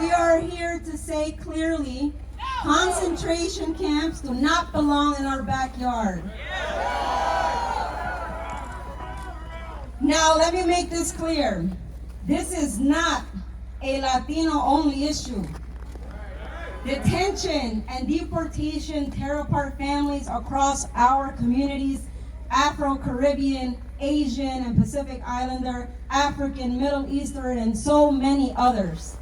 we are here to say clearly, concentration camps do not belong in our backyard. Now, let me make this clear. This is not a Latino-only issue. Detention and deportation tear apart families across our communities, Afro-Caribbean, Asian and Pacific Islander, African, Middle Eastern, and so many others.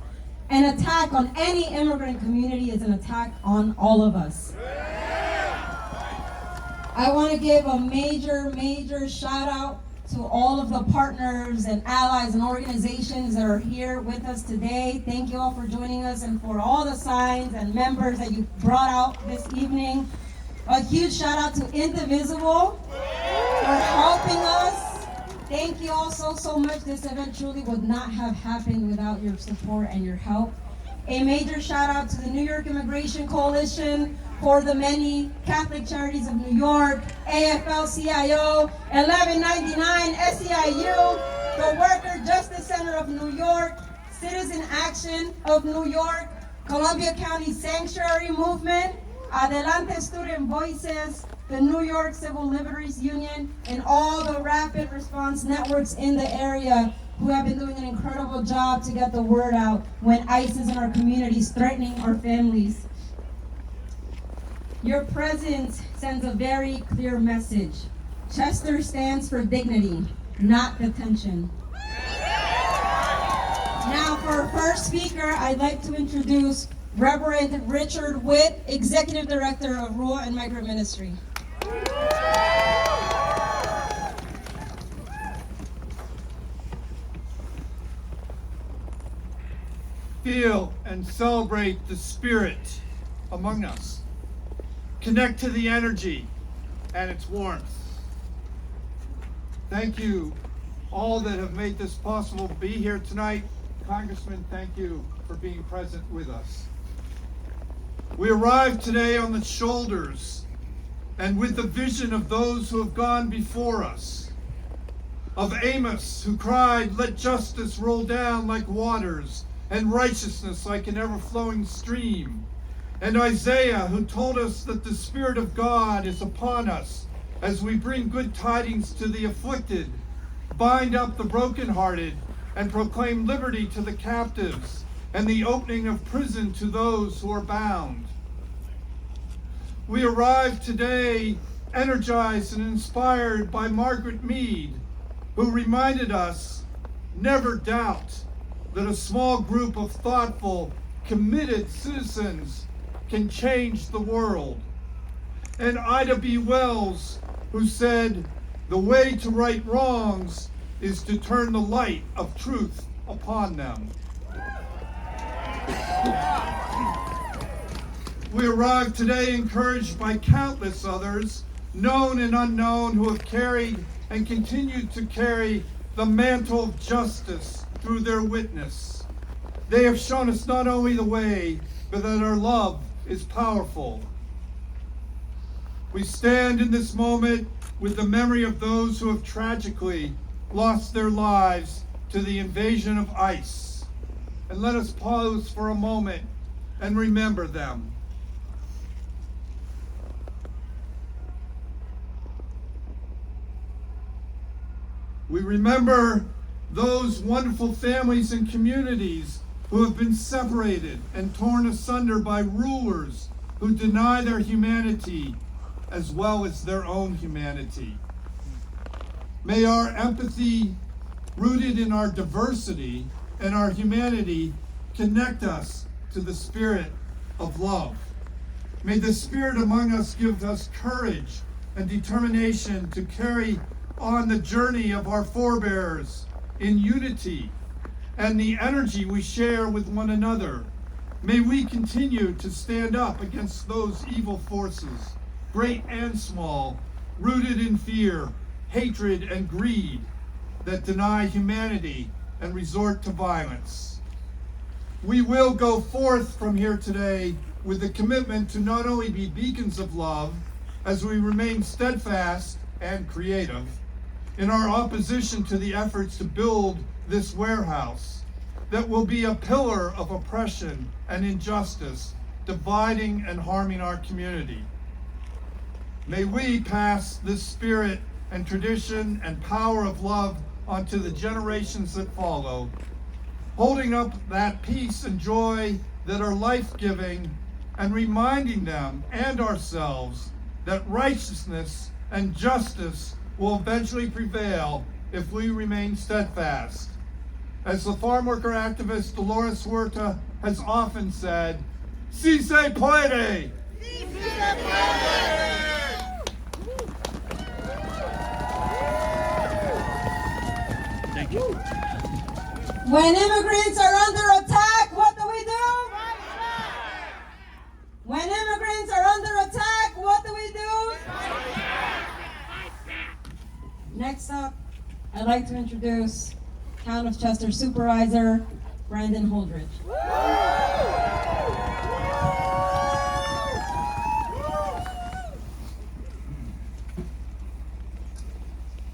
An attack on any immigrant community is an attack on all of us. I want to give a major shout out to all of the partners and allies and organizations that are here with us today. Thank you all for joining us and for all the signs and members that you brought out this evening. A huge shout out to Indivisible for helping us. Thank you all so much. This event truly would not have happened without your support and your help. A major shout out to the New York Immigration Coalition, for the many Catholic Charities of New York, AFL-CIO, 1199 SEIU, the Worker Justice Center of New York, Citizen Action of New York, Columbia County Sanctuary Movement, Adelante Student Voices, the New York Civil Liberties Union, and all the rapid response networks in the area who have been doing an incredible job to get the word out when ICE is in our communities threatening our families. Your presence sends a very clear message. Chester stands for dignity, not detention. Now for our first speaker, I'd like to introduce Reverend Richard Whit, Executive Director of Rural and Migrant Ministry. Feel and celebrate the spirit among us. Connect to the energy and its warmth. Thank you all that have made this possible to be here tonight. Congressman, thank you for being present with us. We arrived today on the shoulders and with the vision of those who have gone before us. Of Amos, who cried, "Let justice roll down like waters and righteousness like an ever-flowing stream." And Isaiah, who told us that the Spirit of God is upon us as we bring good tidings to the afflicted, bind up the brokenhearted, and proclaim liberty to the captives, and the opening of prison to those who are bound. We arrive today energized and inspired by Margaret Mead, who reminded us, never doubt that a small group of thoughtful, committed citizens can change the world. And Ida B. Wells, who said, the way to right wrongs is to turn the light of truth upon them. We arrive today encouraged by countless others, known and unknown, who have carried and continue to carry the mantle of justice through their witness. They have shown us not only the way, but that our love is powerful. We stand in this moment with the memory of those who have tragically lost their lives to the invasion of ICE. And let us pause for a moment and remember them. We remember those wonderful families and communities who have been separated and torn asunder by rulers who deny their humanity as well as their own humanity. May our empathy, rooted in our diversity and our humanity, connect us to the spirit of love. May the spirit among us give us courage and determination to carry on the journey of our forebears in unity and the energy we share with one another. May we continue to stand up against those evil forces, great and small, rooted in fear, hatred, and greed that deny humanity and resort to violence. We will go forth from here today with the commitment to not only be beacons of love as we remain steadfast and creative in our opposition to the efforts to build this warehouse, that will be a pillar of oppression and injustice, dividing and harming our community. May we pass this spirit and tradition and power of love onto the generations that follow, holding up that peace and joy that are life-giving, and reminding them and ourselves that righteousness and justice will eventually prevail if we remain steadfast. As the farm worker activist Dolores Huerta has often said, "Si se puede!" Si se puede! Thank you. When immigrants are under attack, what do we do? When immigrants are under attack, what do we do? Next up, I'd like to introduce Town of Chester Supervisor Brandon Holdridge.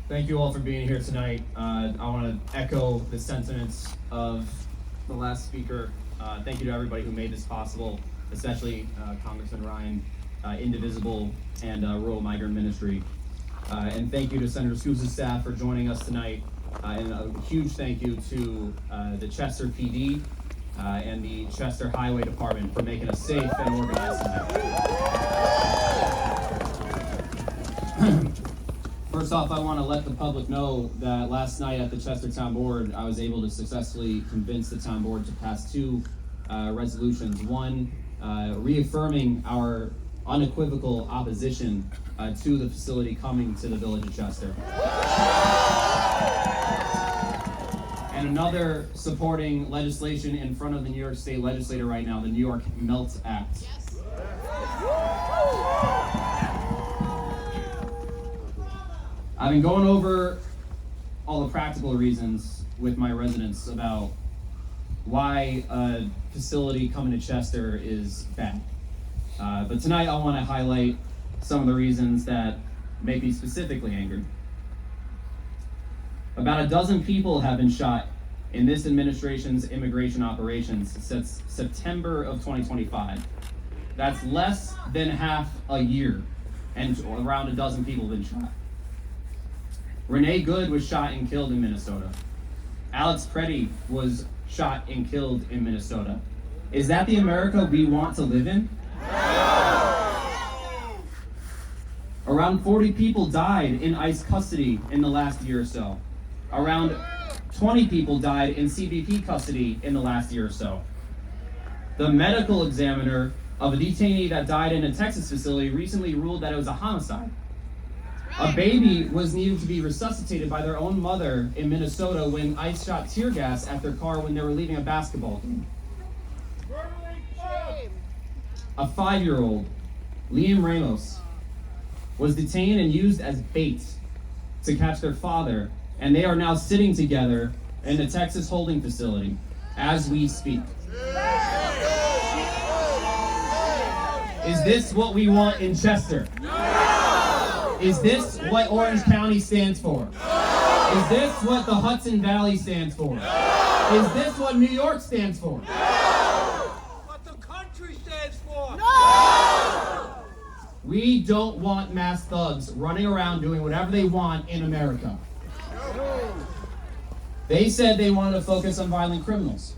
Thank you all for being here tonight. I want to echo the sentiments of the last speaker. Thank you to everybody who made this possible, especially Congressman Ryan, Indivisible, and Rural Migrant Ministry. And thank you to Senator Scoos's staff for joining us tonight. And a huge thank you to the Chester PD and the Chester Highway Department for making us safe and organized tonight. First off, I want to let the public know that last night at the Chester Town Board, I was able to successfully convince the Town Board to pass two resolutions. One, reaffirming our unequivocal opposition to the facility coming to the Village of Chester. And another supporting legislation in front of the New York State Legislator right now, the New York MELT Act. I've been going over all the practical reasons with my residents about why a facility coming to Chester is bad. But tonight I want to highlight some of the reasons that make me specifically angry. About a dozen people have been shot in this administration's immigration operations since September of 2025. That's less than half a year, and around a dozen people have been shot. Renee Good was shot and killed in Minnesota. Alex Preddy was shot and killed in Minnesota. Is that the America we want to live in? Around 40 people died in ICE custody in the last year or so. Around 20 people died in CBP custody in the last year or so. The medical examiner of a detainee that died in a Texas facility recently ruled that it was a homicide. A baby was needed to be resuscitated by their own mother in Minnesota when ICE shot tear gas at their car when they were leaving a basketball game. A 5-year-old, Liam Ramos, was detained and used as bait to catch their father, and they are now sitting together in the Texas holding facility as we speak. Is this what we want in Chester? Is this what Orange County stands for? Is this what the Hudson Valley stands for? Is this what New York stands for? What the country stands for? We don't want mass thugs running around doing whatever they want in America. They said they wanted to focus on violent criminals.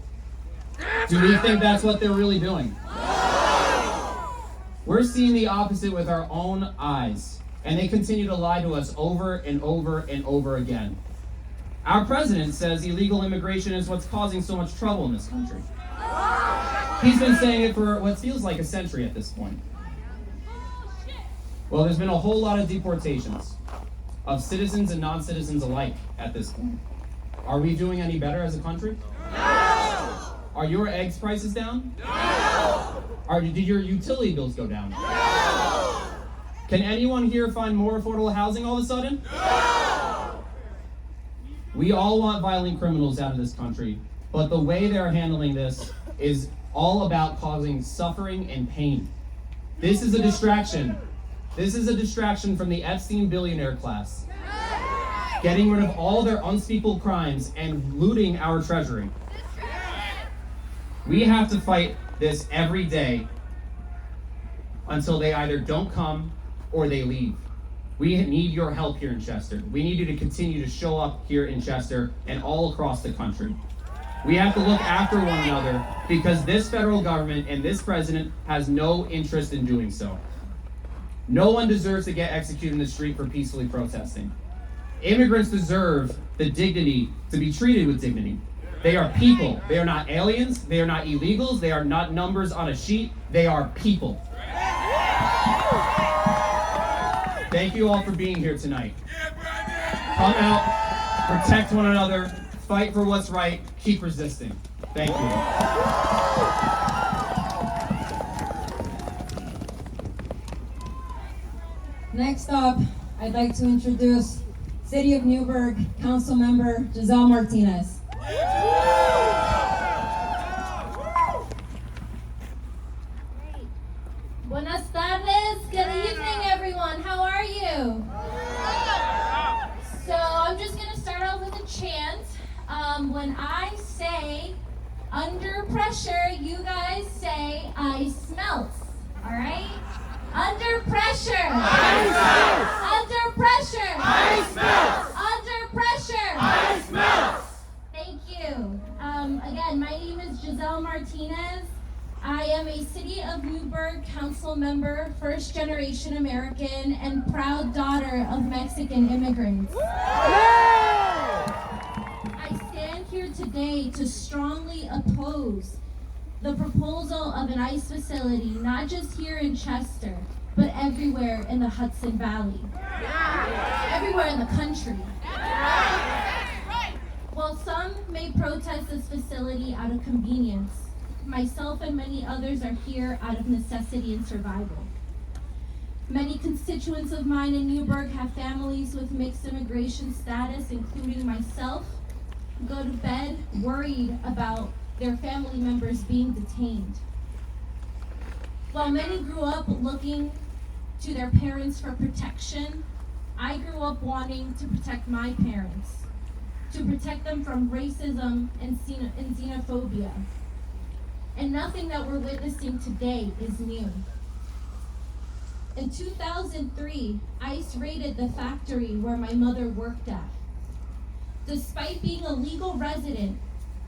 Do we think that's what they're really doing? We're seeing the opposite with our own eyes, and they continue to lie to us over and over and over again. Our president says illegal immigration is what's causing so much trouble in this country. He's been saying it for what feels like a century at this point. Well, there's been a whole lot of deportations of citizens and non-citizens alike at this point. Are we doing any better as a country? No! Are your eggs prices down? No! Did your utility bills go down? No! Can anyone here find more affordable housing all of a sudden? No! We all want violent criminals out of this country, but the way they're handling this is all about causing suffering and pain. This is a distraction. This is a distraction from the Epstein billionaire class, getting rid of all their unspeakable crimes and looting our treasury. We have to fight this every day until they either don't come or they leave. We need your help here in Chester. We need you to continue to show up here in Chester and all across the country. We have to look after one another because this federal government and this president has no interest in doing so. No one deserves to get executed in the street for peacefully protesting. Immigrants deserve the dignity to be treated with dignity. They are people. They are not aliens. They are not illegals. They are not numbers on a sheet. They are people. Thank you all for being here tonight. Come out, protect one another, fight for what's right, keep resisting. Thank you. Next up, I'd like to introduce City of Newburgh Council Member Jazelle Martinez. Buenas tardes. Good evening, everyone. How are you? So I'm just going to start off with a chant. When I say under pressure, you guys say I smelts. All right? Under pressure. I smelts. Under pressure. I smelts. Under pressure. I smelts. Thank you. Again, my name is Jazelle Martinez. I am a City of Newburgh Council member, first generation American, and proud daughter of Mexican immigrants. I stand here today to strongly oppose the proposal of an ICE facility, not just here in Chester, but everywhere in the Hudson Valley. Everywhere in the country. While some may protest this facility out of convenience, myself and many others are here out of necessity and survival. Many constituents of mine in Newburgh have families with mixed immigration status, including myself, go to bed worried about their family members being detained. While many grew up looking to their parents for protection, I grew up wanting to protect my parents, to protect them from racism and xenophobia. And nothing that we're witnessing today is new. In 2003, ICE raided the factory where my mother worked at. Despite being a legal resident,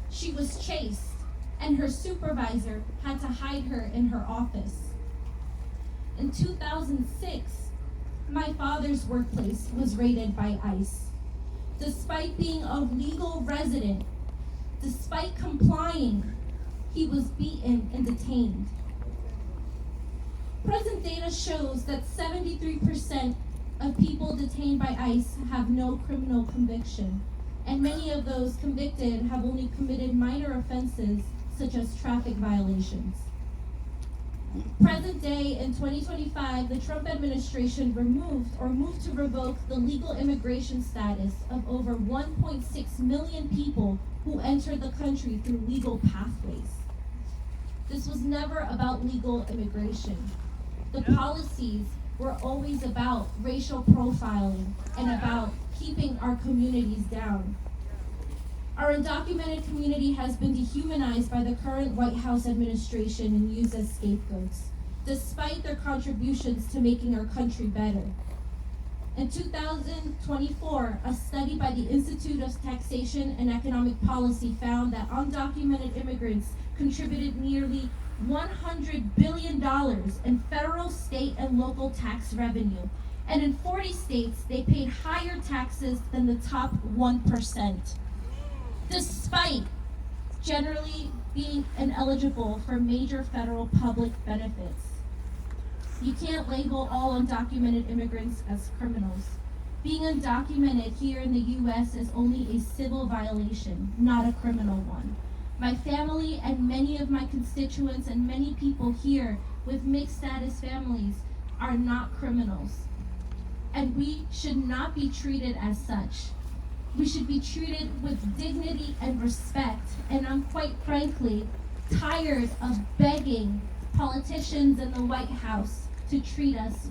she was chased, and her supervisor had to hide her in her office. In 2006, my father's workplace was raided by ICE. Despite being a legal resident, despite complying, he was beaten and detained. Present data shows that 73% of people detained by ICE have no criminal conviction, and many of those convicted have only committed minor offenses such as traffic violations. Present day in 2025, the Trump administration moved to revoke the legal immigration status of over 1.6 million people who entered the country through legal pathways. This was never about legal immigration. The policies were always about racial profiling and about keeping our communities down. Our undocumented community has been dehumanized by the current White House administration and used as scapegoats, despite their contributions to making our country better. In 2024, a study by the Institute of Taxation and Economic Policy found that undocumented immigrants contributed nearly $100 billion in federal, state, and local tax revenue. And in 40 states, they paid higher taxes than the top 1%, despite generally being ineligible for major federal public benefits. You can't label all undocumented immigrants as criminals. Being undocumented here in the U.S. is only a civil violation, not a criminal one. My family and many of my constituents and many people here with mixed status families are not criminals. And we should not be treated as such. We should be treated with dignity and respect. And I'm quite frankly tired of begging politicians in the White House to treat us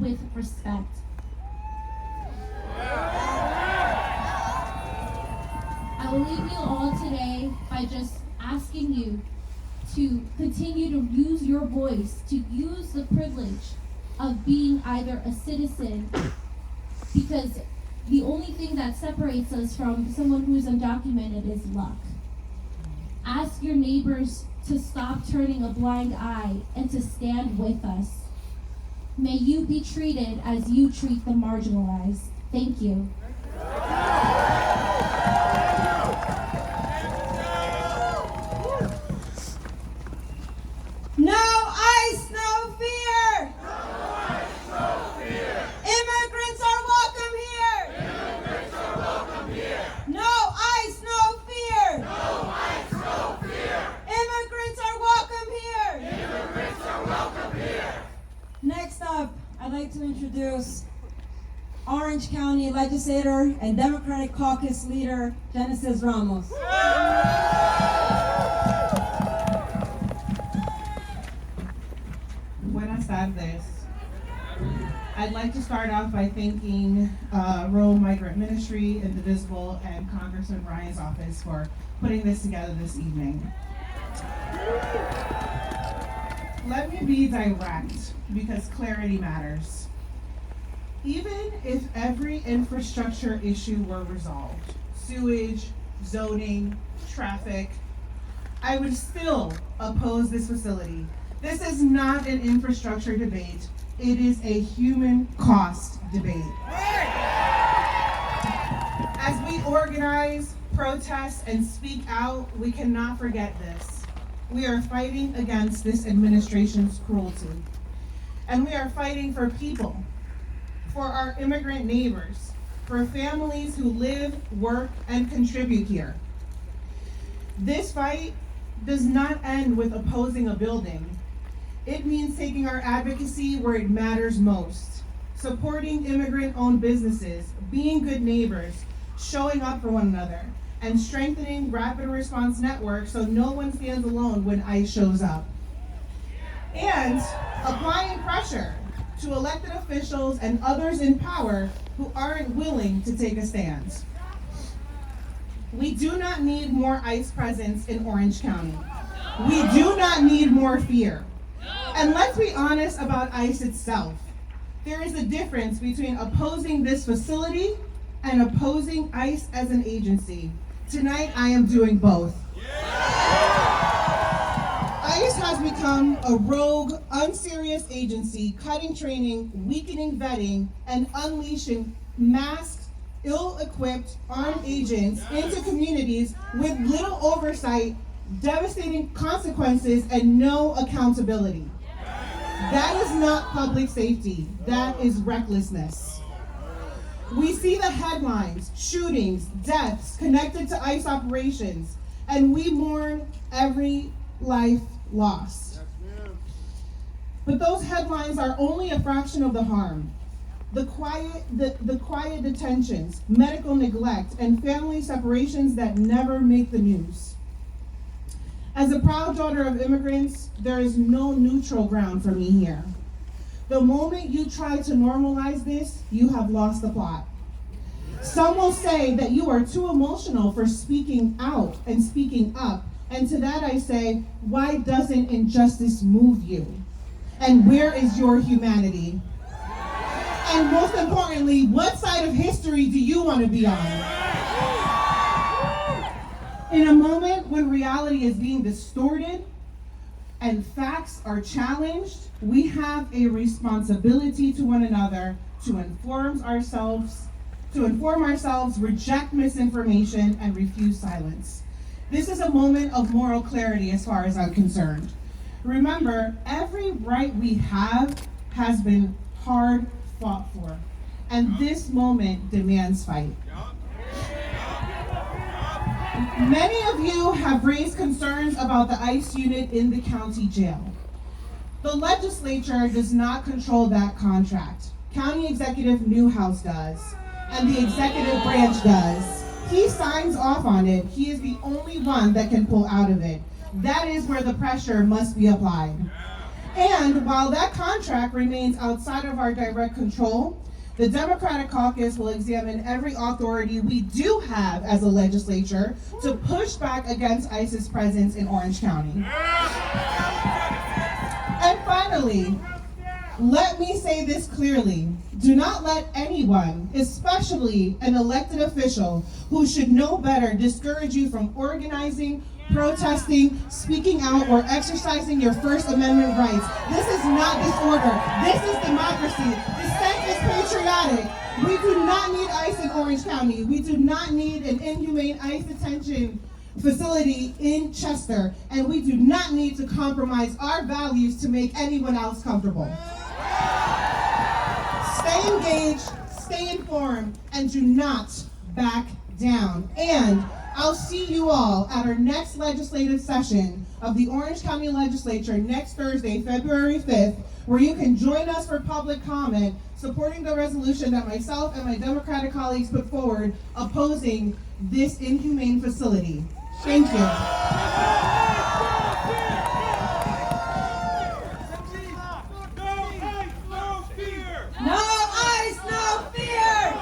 with respect. I will leave you all today by just asking you to continue to use your voice, to use the privilege of being either a citizen, because the only thing that separates us from someone who is undocumented is luck. Ask your neighbors to stop turning a blind eye and to stand with us. May you be treated as you treat the marginalized. Thank you. No ICE, no fear! Immigrants are welcome here! No ICE, no fear! Immigrants are welcome here! Next up, I'd like to introduce Orange County Legislator and Democratic Caucus Leader, Genesis Ramos. Buenas tardes. I'd like to start off by thanking Rural Migrant Ministry, Indivisible, and Congressman Ryan's office for putting this together this evening. Let me be direct, because clarity matters. Even if every infrastructure issue were resolved, sewage, zoning, traffic, I would still oppose this facility. This is not an infrastructure debate. It is a human cost debate. As we organize, protest, and speak out, we cannot forget this. We are fighting against this administration's cruelty. And we are fighting for people, for our immigrant neighbors, for families who live, work, and contribute here. This fight does not end with opposing a building. It means taking our advocacy where it matters most, supporting immigrant-owned businesses, being good neighbors, showing up for one another, and strengthening rapid response networks so no one stands alone when ICE shows up. And applying pressure to elected officials and others in power who aren't willing to take a stand. We do not need more ICE presence in Orange County. We do not need more fear. And let's be honest about ICE itself. There is a difference between opposing this facility and opposing ICE as an agency. Tonight, I am doing both. ICE has become a rogue, unserious agency, cutting training, weakening vetting, and unleashing masked, ill-equipped armed agents into communities with little oversight, devastating consequences, and no accountability. That is not public safety. That is recklessness. We see the headlines, shootings, deaths connected to ICE operations, and we mourn every life lost. But those headlines are only a fraction of the harm. The quiet detentions, medical neglect, and family separations that never make the news. As a proud daughter of immigrants, there is no neutral ground for me here. The moment you try to normalize this, you have lost the plot. Some will say that you are too emotional for speaking out and speaking up. And to that I say, why doesn't injustice move you? And where is your humanity? And most importantly, what side of history do you want to be on? In a moment when reality is being distorted and facts are challenged, we have a responsibility to one another to inform ourselves, reject misinformation, and refuse silence. This is a moment of moral clarity as far as I'm concerned. Remember, every right we have has been hard fought for, and this moment demands fight. Many of you have raised concerns about the ICE unit in the county jail. The legislature does not control that contract. County Executive Newhouse does, and the executive branch does. He signs off on it. He is the only one that can pull out of it. That is where the pressure must be applied. And while that contract remains outside of our direct control, the Democratic Caucus will examine every authority we do have as a legislature to push back against ICE's presence in Orange County. And finally, let me say this clearly. Do not let anyone, especially an elected official who should know better, discourage you from organizing, protesting, speaking out, or exercising your First Amendment rights. This is not disorder. This is democracy. Dissent is patriotic. We do not need ICE in Orange County. We do not need an inhumane ICE detention facility in Chester. And we do not need to compromise our values to make anyone else comfortable. Stay engaged, stay informed, and do not back down. And I'll see you all at our next legislative session of the Orange County Legislature next Thursday, February 5th, where you can join us for public comment, supporting the resolution that myself and my Democratic colleagues put forward opposing this inhumane facility. Thank you. No ICE, no fear!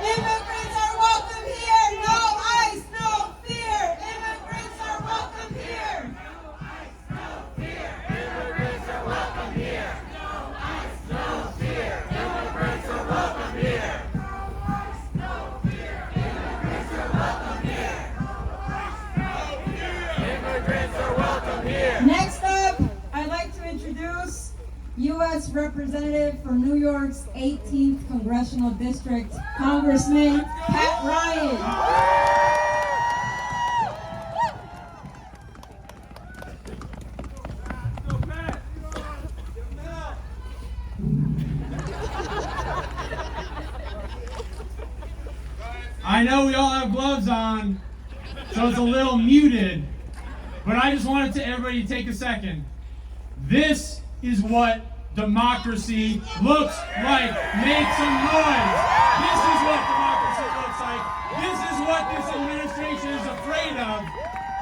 Immigrants are welcome here! No ICE, no fear! Immigrants are welcome here! No ICE, no fear! Immigrants are welcome here! No ICE, no fear! Immigrants are welcome here! No ICE, no fear! Immigrants are welcome here! No ICE, no fear! Immigrants are welcome here! Next up, I'd like to introduce U.S. Representative for New York's 18th Congressional District, Congressman Pat Ryan. I know we all have gloves on, so it's a little muted, but I just wanted everybody to take a second. This is what democracy looks like. Make some noise. This is what democracy looks like. This is what this administration is afraid of.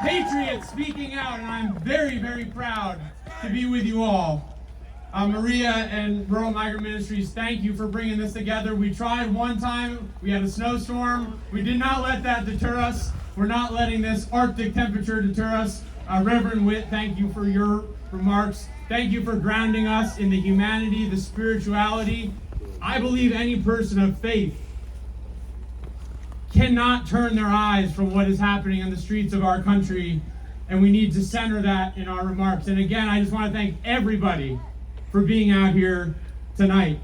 Patriots speaking out, and I'm very, very proud to be with you all. Maria and Rural Migrant Ministries, thank you for bringing this together. We tried one time, we had a snowstorm. We did not let that deter us. We're not letting this Arctic temperature deter us. Reverend Whit, thank you for your remarks. Thank you for grounding us in the humanity, the spirituality. I believe any person of faith cannot turn their eyes from what is happening in the streets of our country, and we need to center that in our remarks. And again, I just want to thank everybody for being out here tonight.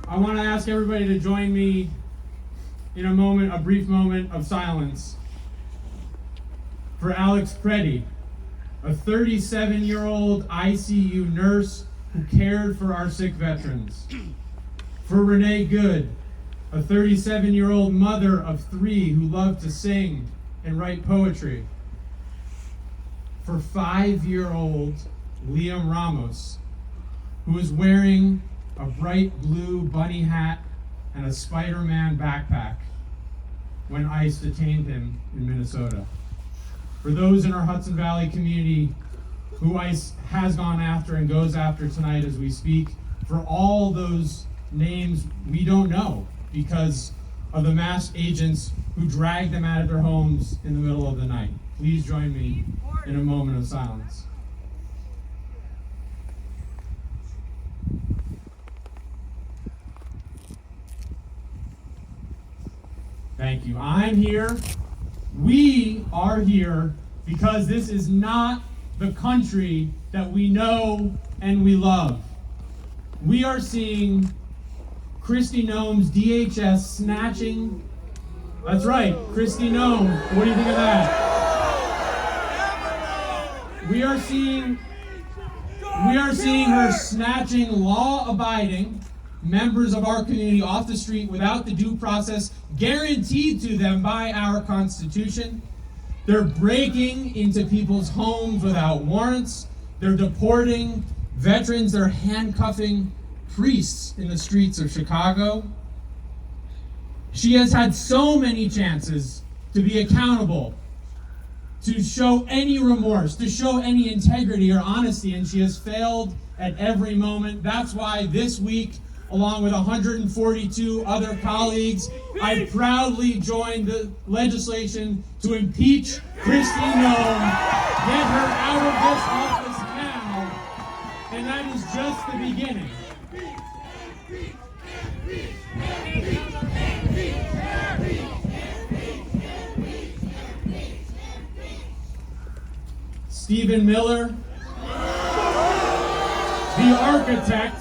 I want to ask everybody to join me in a brief moment of silence for Alex Preddy, a 37-year-old ICU nurse who cared for our sick veterans. For Renee Good, a 37-year-old mother of 3 who loved to sing and write poetry. For 5-year-old Liam Ramos, who was wearing a bright blue bunny hat and a Spider-Man backpack when ICE detained him in Minnesota. For those in our Hudson Valley community who ICE has gone after and goes after tonight as we speak, for all those names we don't know because of the masked agents who dragged them out of their homes in the middle of the night. Please join me in a moment of silence. Thank you. I'm here. We are here because this is not the country that we know and we love. We are seeing Kristi Noem's DHS snatching. That's right, Kristi Noem. What do you think of that? We are seeing her snatching law-abiding members of our community off the street without the due process guaranteed to them by our Constitution. They're breaking into people's homes without warrants. They're deporting veterans. They're handcuffing priests in the streets of Chicago. She has had so many chances to be accountable, to show any remorse, to show any integrity or honesty, and she has failed at every moment. That's why this week, along with 142 other colleagues, I proudly joined the legislation to impeach Kristi Noem, get her out of this office now, and that is just the beginning. Stephen Miller, the architect,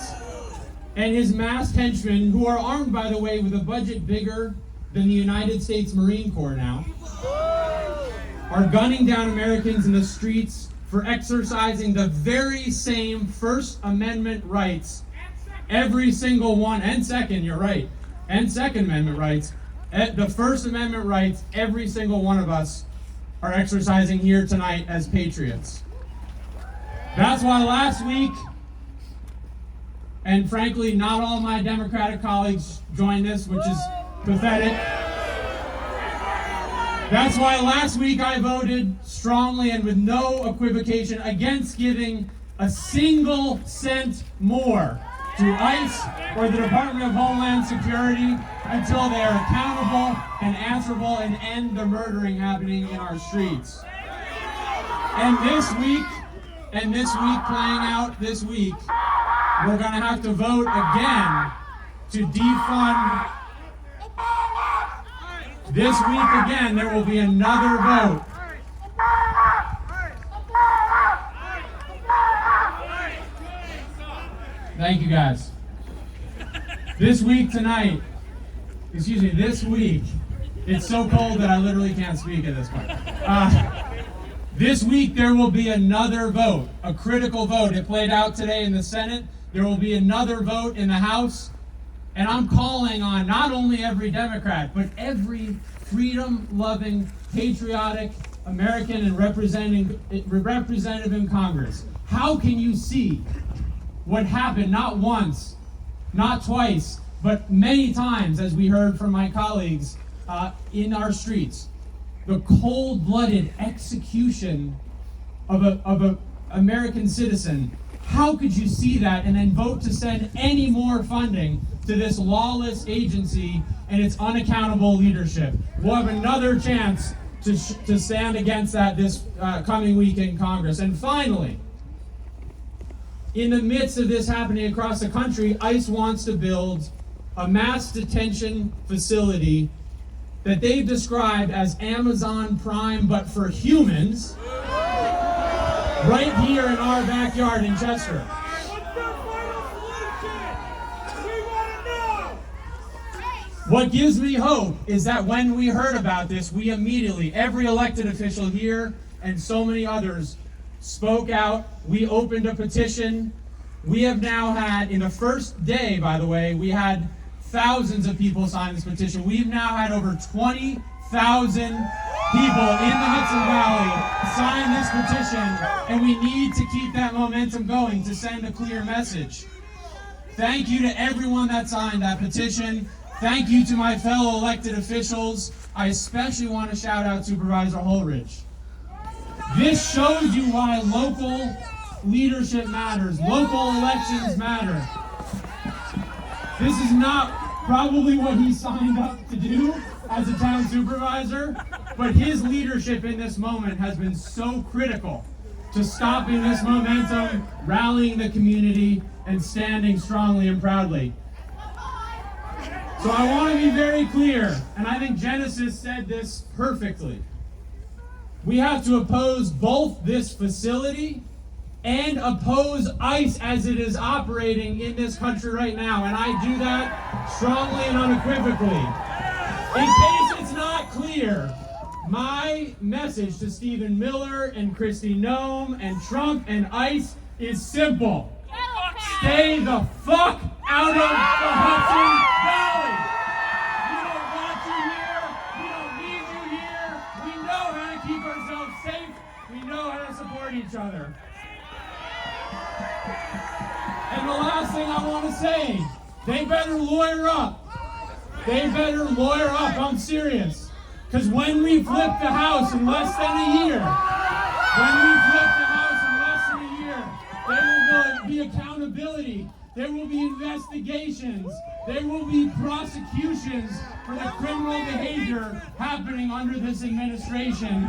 and his masked henchmen, who are armed, by the way, with a budget bigger than the United States Marine Corps now, are gunning down Americans in the streets for exercising the very same First Amendment rights, every single one, and second, you're right, and Second Amendment rights, the First Amendment rights, every single one of us are exercising here tonight as patriots. That's why last week, and frankly, not all my Democratic colleagues joined this, which is pathetic. That's why last week I voted strongly and with no equivocation against giving a single cent more to ICE or the Department of Homeland Security until they are accountable and answerable and end the murdering happening in our streets. And this week playing out this week, we're going to have to vote again to defund. This week again, there will be another vote. Thank you, guys. This week, it's so cold that I literally can't speak at this point. This week, there will be another vote, a critical vote. It played out today in the Senate. There will be another vote in the House. And I'm calling on not only every Democrat, but every freedom-loving, patriotic American and representative in Congress. How can you see what happened not once, not twice, but many times, as we heard from my colleagues in our streets? The cold-blooded execution of a American citizen. How could you see that and then vote to send any more funding to this lawless agency and its unaccountable leadership? We'll have another chance to stand against that this coming week in Congress. And finally, in the midst of this happening across the country, ICE wants to build a mass detention facility that they've described as Amazon Prime, but for humans, right here in our backyard in Chester. What gives me hope is that when we heard about this, we immediately, every elected official here and so many others, spoke out. We opened a petition. We have now had, in the first day, by the way, we had thousands of people sign this petition. We've now had over 20,000 people in the Hudson Valley sign this petition, and we need to keep that momentum going to send a clear message. Thank you to everyone that signed that petition. Thank you to my fellow elected officials. I especially want to shout out Supervisor Holdridge. This shows you why local leadership matters. Local elections matter. This is not probably what he signed up to do as a town supervisor, but his leadership in this moment has been so critical to stopping this momentum, rallying the community, and standing strongly and proudly. So I want to be very clear, and I think Genesis said this perfectly. We have to oppose both this facility and oppose ICE as it is operating in this country right now. And I do that strongly and unequivocally. In case it's not clear, my message to Stephen Miller and Kristi Noem and Trump and ICE is simple. Stay the fuck out of the Hudson Valley. We don't want you here. We don't need you here. We know how to keep ourselves safe. We know how to support each other. And the last thing I want to say, they better lawyer up. They better lawyer up. I'm serious. Because when we flip the House in less than a year, there will be accountability There will be investigations. There will be prosecutions for the criminal behavior happening under this administration.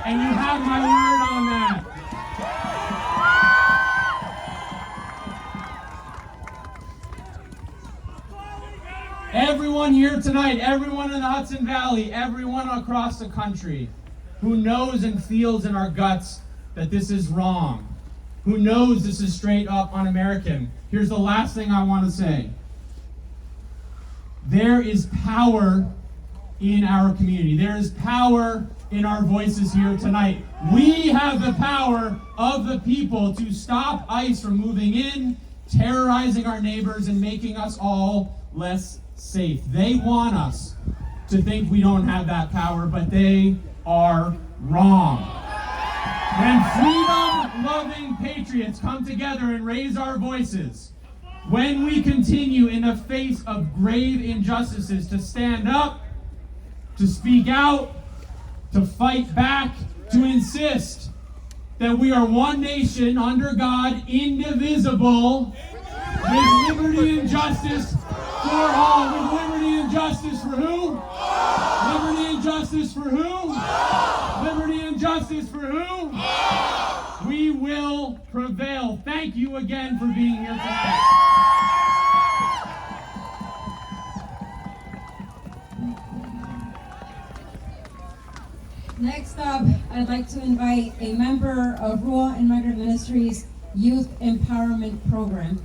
And you have my word on that. Everyone here tonight, everyone in the Hudson Valley, everyone across the country who knows and feels in our guts that this is wrong, who knows this is straight up un-American, here's the last thing I want to say. There is power in our community. There is power in our voices here tonight. We have the power of the people to stop ICE from moving in, terrorizing our neighbors, and making us all less safe. They want us to think we don't have that power, but they are wrong. When freedom-loving patriots come together and raise our voices, when we continue in the face of grave injustices to stand up, to speak out, to fight back, to insist that we are one nation under God, indivisible, with liberty and justice for all. With liberty and justice for who? Liberty and justice for who? Liberty and justice for who? We will prevail. Thank you again for being here tonight. Next up, I'd like to invite a member of Rural and Migrant Ministries Youth Empowerment Program.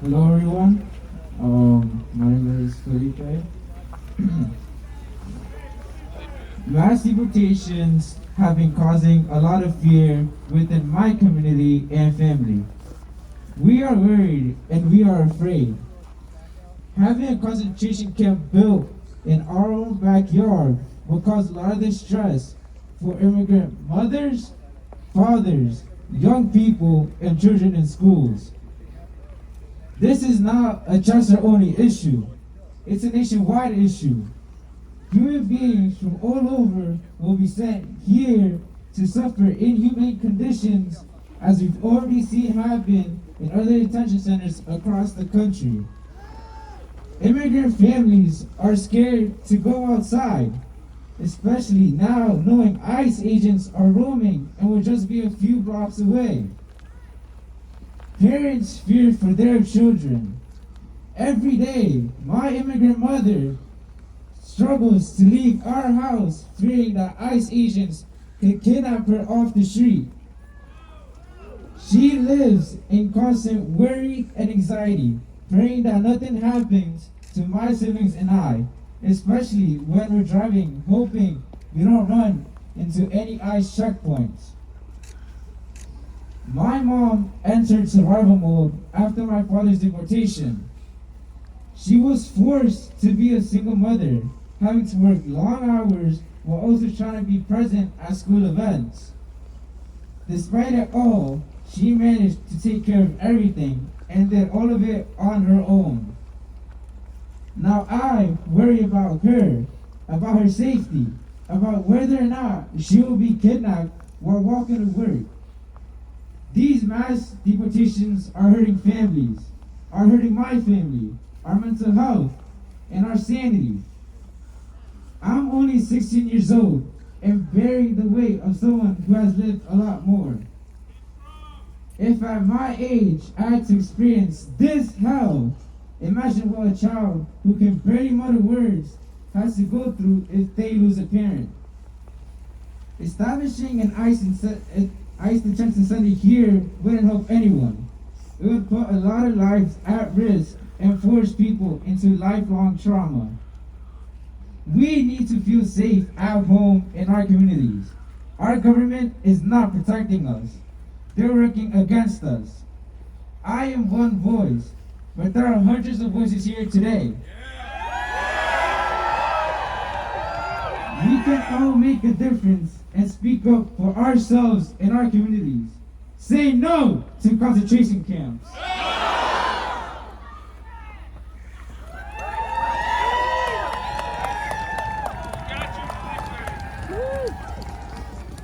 Hello everyone, my name is Felipe. Mass deportations have been causing a lot of fear within my community and family. We are worried and we are afraid. Having a concentration camp built in our own backyard will cause a lot of distress for immigrant mothers, fathers, young people, and children in schools. This is not a Chester-only issue. It's a nationwide issue. Human beings from all over will be sent here to suffer inhumane conditions, as we've already seen happen in other detention centers across the country. Immigrant families are scared to go outside, especially now knowing ICE agents are roaming and will just be a few blocks away. Parents fear for their children. Every day, my immigrant mother struggles to leave our house, fearing that ICE agents can kidnap her off the street. She lives in constant worry and anxiety, praying that nothing happens to my siblings and I, especially when we're driving, hoping we don't run into any ICE checkpoints. My mom entered survival mode after my father's deportation. She was forced to be a single mother, having to work long hours while also trying to be present at school events. Despite it all, she managed to take care of everything and did all of it on her own. Now I worry about her safety, about whether or not she will be kidnapped while walking to work. These mass deportations are hurting families, are hurting my family, our mental health, and our sanity. I'm only 16 years old and bearing the weight of someone who has lived a lot more. If at my age I had to experience this hell, imagine what a child who can barely mutter words has to go through if they lose a parent. Establishing an ICE detention center here wouldn't help anyone. It would put a lot of lives at risk and force people into lifelong trauma. We need to feel safe at home in our communities. Our government is not protecting us. They're working against us. I am one voice, but there are hundreds of voices here today. We can all make a difference and speak up for ourselves and our communities. Say no to concentration camps.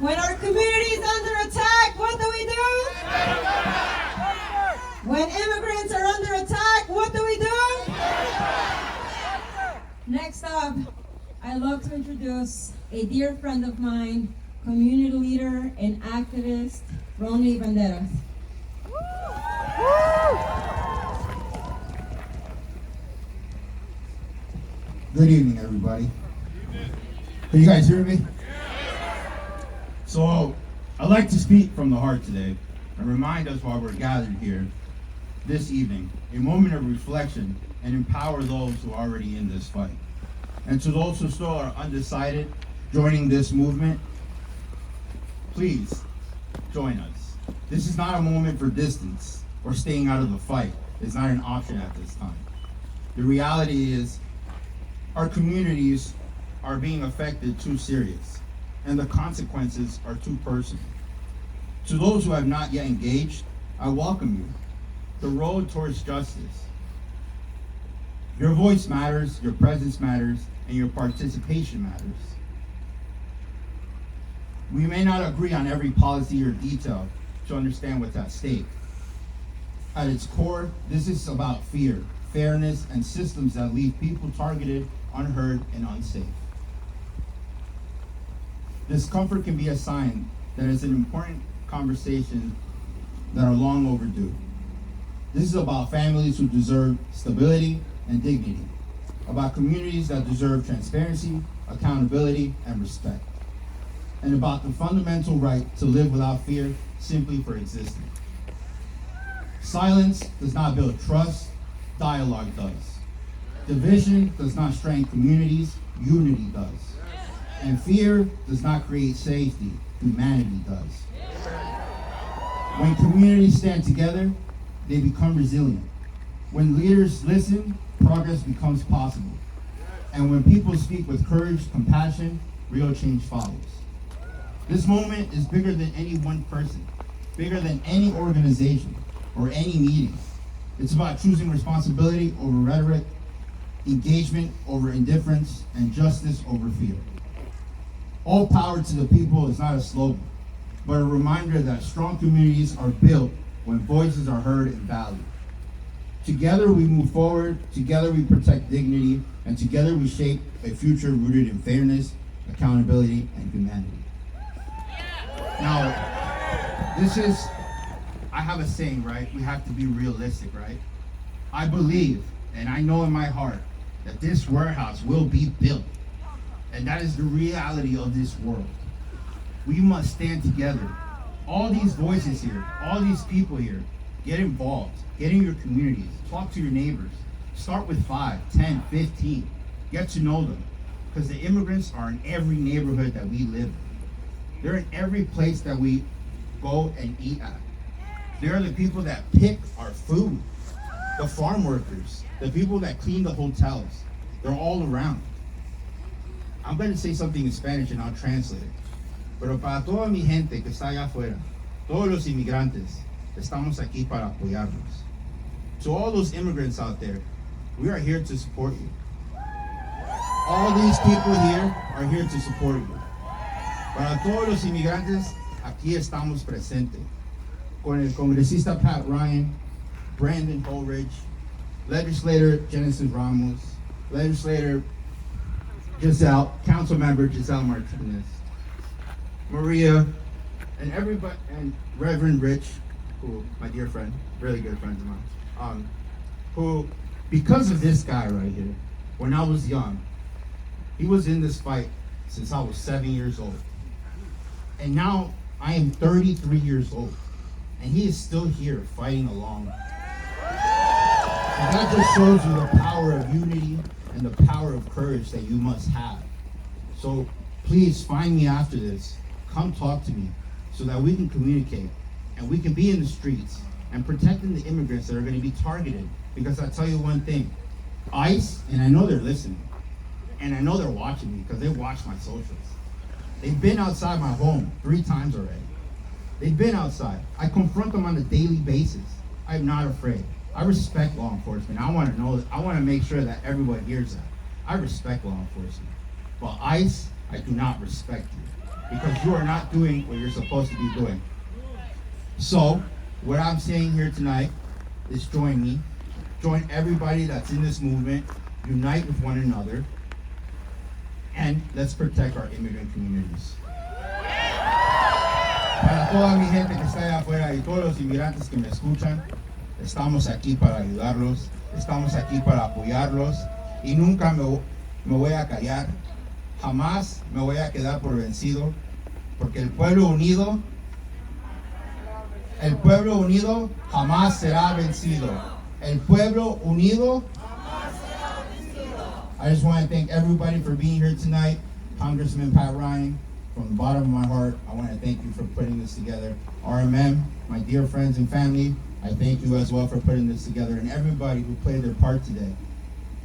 When our immigrants are under attack, what do we do? Next up, I'd love to introduce a dear friend of mine, community leader and activist, Ron Vanderas. Good evening, everybody. Can you guys hear me? So, I'd like to speak from the heart today and remind us why we're gathered here this evening, a moment of reflection, and empower those who are already in this fight. And to those who still are undecided, joining this movement, please join us. This is not a moment for distance or staying out of the fight. It's not an option at this time. The reality is our communities are being affected too serious, and the consequences are too personal. To those who have not yet engaged, I welcome you. The road towards justice. Your voice matters, your presence matters, and your participation matters. We may not agree on every policy or detail to understand what's at stake. At its core, this is about fear, fairness, and systems that leave people targeted, unheard, and unsafe. Discomfort can be a sign that it's an important conversation that are long overdue. This is about families who deserve stability and dignity, about communities that deserve transparency, accountability, and respect, and about the fundamental right to live without fear simply for existing. Silence does not build trust, dialogue does. Division does not strengthen communities, unity does. And fear does not create safety, humanity does. When communities stand together, they become resilient. When leaders listen, progress becomes possible. And when people speak with courage, compassion, real change follows. This moment is bigger than any one person, bigger than any organization or any meeting. It's about choosing responsibility over rhetoric, engagement over indifference, and justice over fear. All power to the people is not a slogan, but a reminder that strong communities are built when voices are heard and valued. Together we move forward, together we protect dignity, and together we shape a future rooted in fairness, accountability, and humanity. Now, I have a saying, right? We have to be realistic, right? I believe, and I know in my heart, that this warehouse will be built. And that is the reality of this world. We must stand together. All these voices here, all these people here, get involved. Get in your communities. Talk to your neighbors. Start with 5, 10, 15. Get to know them. Because the immigrants are in every neighborhood that we live in. They're in every place that we go and eat at. They're the people that pick our food. The farm workers. The people that clean the hotels. They're all around. I'm going to say something in Spanish and I'll translate it. Pero para toda mi gente que está allá afuera, todos los inmigrantes, estamos aquí para apoyarnos. To all those immigrants out there, we are here to support you. All these people here are here to support you. Para todos los inmigrantes, aquí estamos presentes. Con el congresista Pat Ryan, Brandon Holdridge, Legislator Genesis Ramos, Legislator Jazelle, Council Member Jazelle Martinez, Maria, and everybody, and Reverend Rich, who, my dear friend, really good friends of mine, who, because of this guy right here, when I was young, he was in this fight since I was 7 years old. And now I am 33 years old, and he is still here fighting along. And that just shows you the power of unity and the power of courage that you must have. So please find me after this. Come talk to me so that we can communicate and we can be in the streets and protecting the immigrants that are going to be targeted. Because I tell you one thing, ICE, and I know they're listening, and I know they're watching me because they watch my socials. They've been outside my home 3 times already. They've been outside. I confront them on a daily basis. I'm not afraid. I respect law enforcement. I want to know, I want to make sure that everyone hears that. I respect law enforcement. But ICE, I do not respect you because you are not doing what you're supposed to be doing. So, what I'm saying here tonight is join me. Join everybody that's in this movement. Unite with one another. And let's protect our immigrant communities. Para toda mi gente que está allá afuera y todos los inmigrantes que me escuchan, estamos aquí para ayudarlos, estamos aquí para apoyarlos y nunca me voy a callar, jamás me voy a quedar por vencido, porque el pueblo unido jamás será vencido. El pueblo unido jamás será vencido. I just want to thank everybody for being here tonight. Congressman Pat Ryan, from the bottom of my heart, I want to thank you for putting this together. RMM, my dear friends and family, I thank you as well for putting this together, and everybody who played their part today.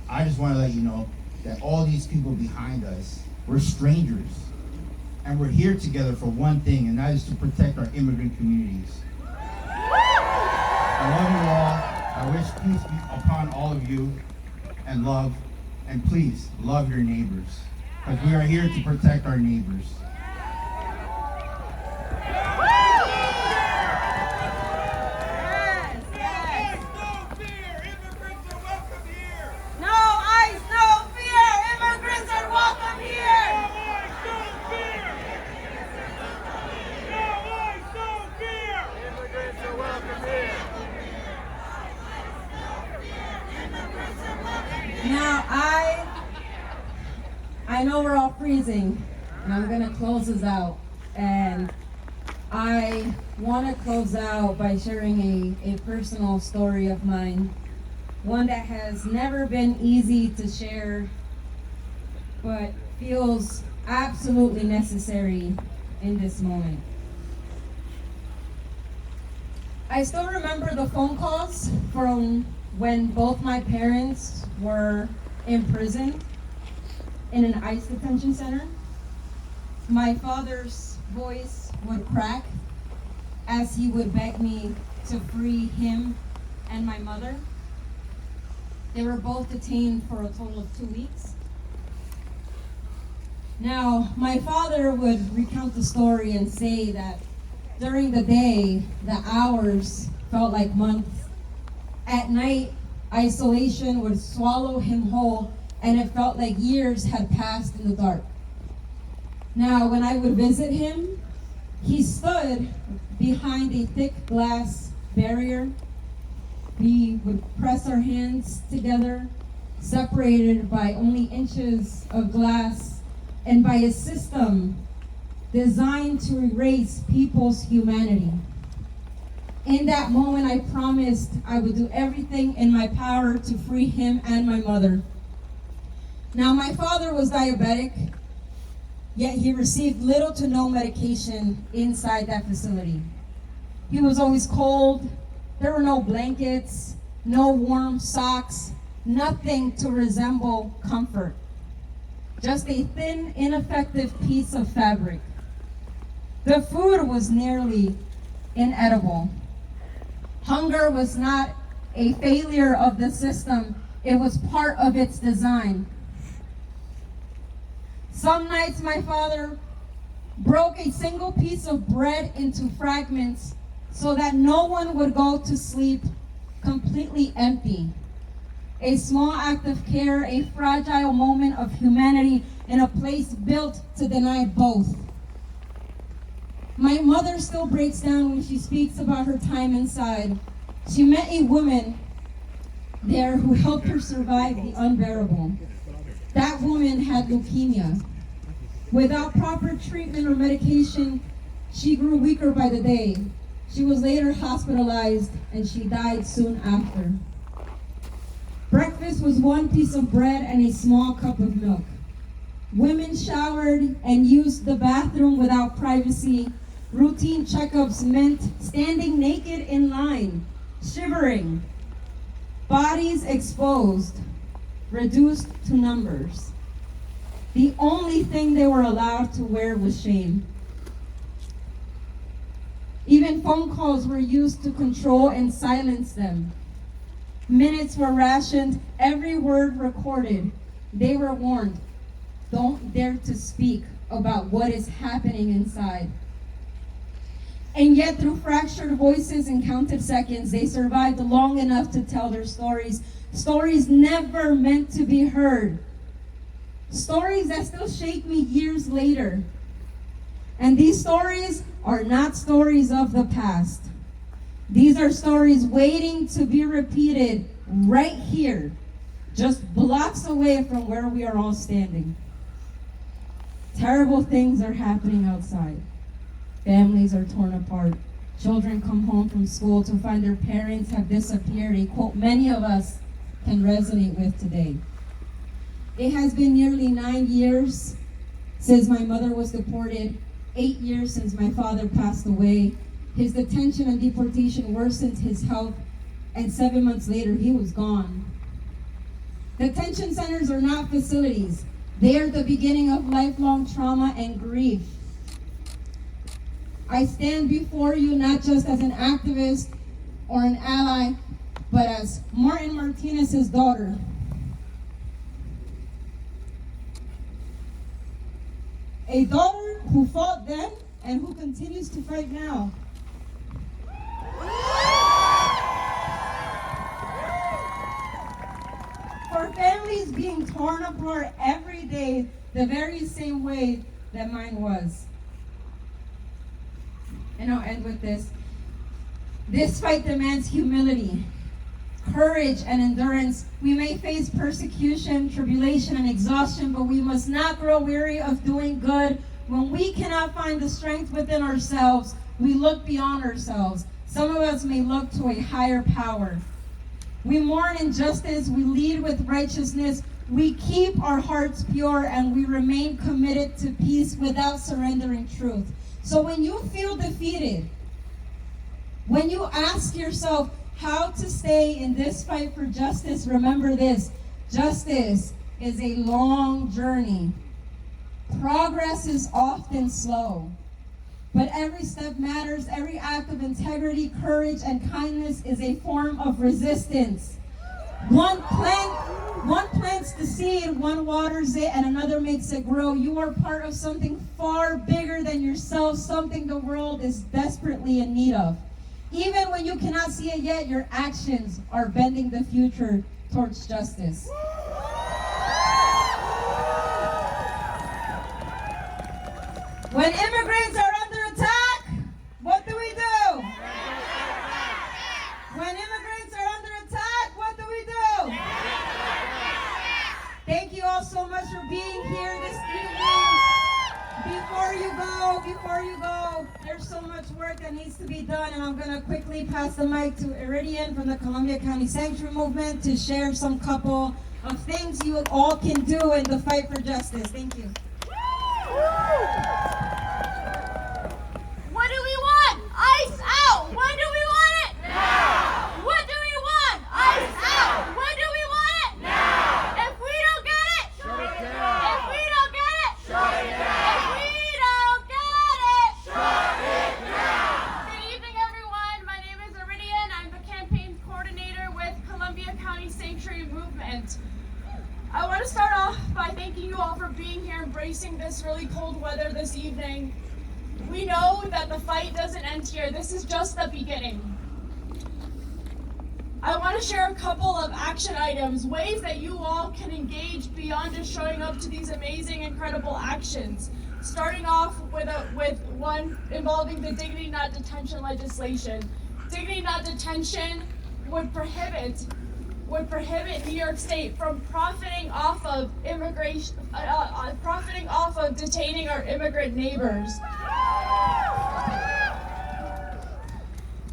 I just want to let you know that all these people behind us, we're strangers, and we're here together for one thing, and that is to protect our immigrant communities. I love you all. I wish peace be upon all of you, and love, and please love your neighbors, because we are here to protect our neighbors. Now, I know we're all freezing, and I'm gonna close this out. And I want to close out by sharing a personal story of mine, one that has never been easy to share, but feels absolutely necessary in this moment. I still remember the phone calls from when both my parents were in prison in an ICE detention center. My father's voice would crack as he would beg me to free him and my mother. They were both detained for a total of 2 weeks. Now, my father would recount the story and say that during the day, the hours felt like months. At night, isolation would swallow him whole, and it felt like years had passed in the dark. Now, when I would visit him, he stood behind a thick glass barrier. We would press our hands together, separated by only inches of glass, and by a system designed to erase people's humanity. In that moment, I promised I would do everything in my power to free him and my mother. Now, my father was diabetic, yet he received little to no medication inside that facility. He was always cold. There were no blankets, no warm socks, nothing to resemble comfort. Just a thin, ineffective piece of fabric. The food was nearly inedible. Hunger was not a failure of the system, it was part of its design. Some nights my father broke a single piece of bread into fragments so that no one would go to sleep completely empty. A small act of care, a fragile moment of humanity in a place built to deny both. My mother still breaks down when she speaks about her time inside. She met a woman there who helped her survive the unbearable. That woman had leukemia. Without proper treatment or medication, she grew weaker by the day. She was later hospitalized and she died soon after. Breakfast was one piece of bread and a small cup of milk. Women showered and used the bathroom without privacy. Routine checkups meant standing naked in line, shivering, bodies exposed, reduced to numbers. The only thing they were allowed to wear was shame. Even phone calls were used to control and silence them. Minutes were rationed, every word recorded. They were warned, don't dare to speak about what is happening inside. And yet, through fractured voices and counted seconds, they survived long enough to tell their stories. Stories never meant to be heard. Stories that still shake me years later. And these stories are not stories of the past. These are stories waiting to be repeated right here, just blocks away from where we are all standing. Terrible things are happening outside. Families are torn apart. Children come home from school to find their parents have disappeared, a quote many of us can resonate with today. It has been nearly 9 years since my mother was deported, 8 years since my father passed away. His detention and deportation worsened his health, and 7 months later, he was gone. Detention centers are not facilities. They are the beginning of lifelong trauma and grief. I stand before you not just as an activist or an ally, but as Martin Martinez's daughter. A daughter who fought then and who continues to fight now. For families being torn apart every day, the very same way that mine was. And I'll end with this. This fight demands humility, courage, and endurance. We may face persecution, tribulation, and exhaustion, but we must not grow weary of doing good. When we cannot find the strength within ourselves, we look beyond ourselves. Some of us may look to a higher power. We mourn injustice, we lead with righteousness, we keep our hearts pure, and we remain committed to peace without surrendering truth. So when you feel defeated, when you ask yourself how to stay in this fight for justice, remember this: justice is a long journey. Progress is often slow, but every step matters. Every act of integrity, courage, and kindness is a form of resistance. One plants the seed, one waters it, and another makes it grow. You are part of something far bigger than yourself, something the world is desperately in need of. Even when you cannot see it yet, your actions are bending the future towards justice. When immigrants are under attack, what do we do? When immigrants are under attack, what do we do? Thank you all so much for being here this evening. Before you go, there's so much work that needs to be done, and I'm going to quickly pass the mic to Iridian from the Columbia County Sanctuary Movement to share some couple of things you all can do in the fight for justice. Thank you. What do we want? Ice out! When do we want it? Now! What do we want? Ice out! When do we want it? Now! If we don't get it, shut it down! If we don't get it, shut it down! If we don't get it, shut it down! Good evening, everyone. My name is Iridian. I'm the campaign coordinator with Columbia County Sanctuary Movement. I want to start off by thanking you all for being here, embracing this really cold weather this evening. We know that the fight doesn't end here. This is just the beginning. I want to share a couple of action items, ways that you all can engage beyond just showing up to these amazing, incredible actions. Starting off with one involving the Dignity Not Detention legislation. Dignity Not Detention would prohibit New York State from profiting off of detaining our immigrant neighbors.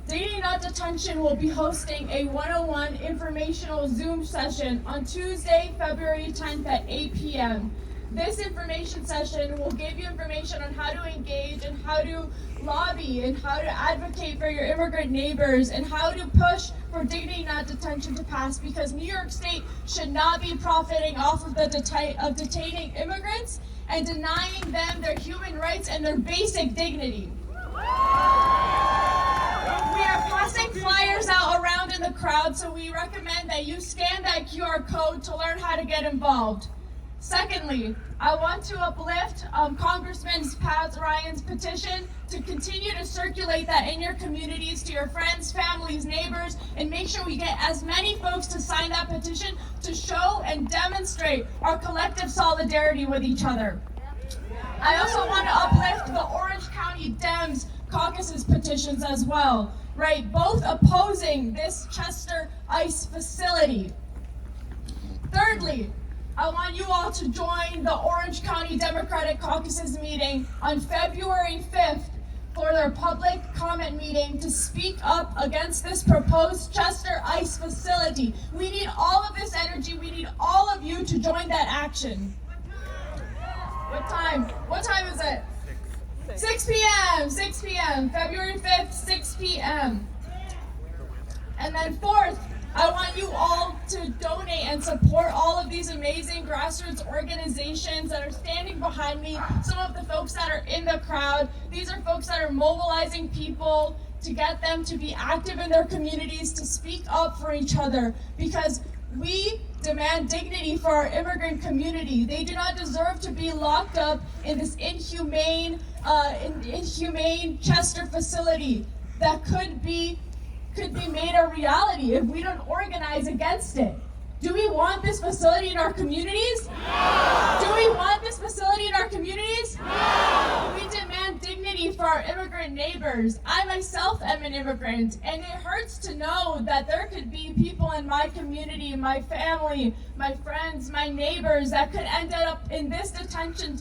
Dignity Not Detention will be hosting a 101 informational Zoom session on Tuesday, February 10th at 8 p.m. This information session will give you information on how to engage and how to lobby and how to advocate for your immigrant neighbors and how to push for Dignity Not Detention to pass, because New York State should not be profiting off of detaining immigrants and denying them their human rights and their basic dignity. We are passing flyers out around in the crowd, so we recommend that you scan that QR code to learn how to get involved. Secondly, I want to uplift Congressman Pat Ryan's petition to continue to circulate that in your communities to your friends, families, neighbors, and make sure we get as many folks to sign that petition to show and demonstrate our collective solidarity with each other. I also want to uplift the Orange County Dems caucus's petitions as well, right? Both opposing this Chester ICE facility. Thirdly, I want you all to join the Orange County Democratic Caucus's meeting on February 5th for their public comment meeting to speak up against this proposed Chester ICE facility. We need all of this energy. We need all of you to join that action. What time? What time is it? 6 p.m. 6 p.m. February 5th, 6 p.m. And then fourth, I want you all to donate and support all of these amazing grassroots organizations that are standing behind me. Some of the folks that are in the crowd. These are folks that are mobilizing people to get them to be active in their communities, to speak up for each other, because we demand dignity for our immigrant community. They do not deserve to be locked up in this inhumane Chester facility that could be made a reality if we don't organize against it. Do we want this facility in our communities? No! Do we want this facility in our communities? No! We demand dignity for our immigrant neighbors. I myself am an immigrant, and it hurts to know that there could be people in my community, my family, my friends, my neighbors that could end up in this detention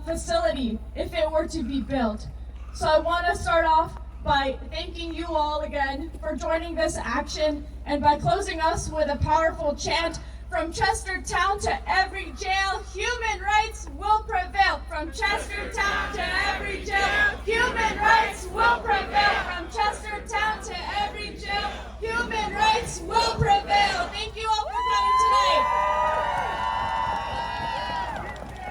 facility if it were to be built. So I want to start off by thanking you all again for joining this action, and by closing us with a powerful chant: from Chestertown to every jail, human rights will prevail. From Chestertown to every jail, human rights will prevail. From Chestertown to every jail, human rights will prevail.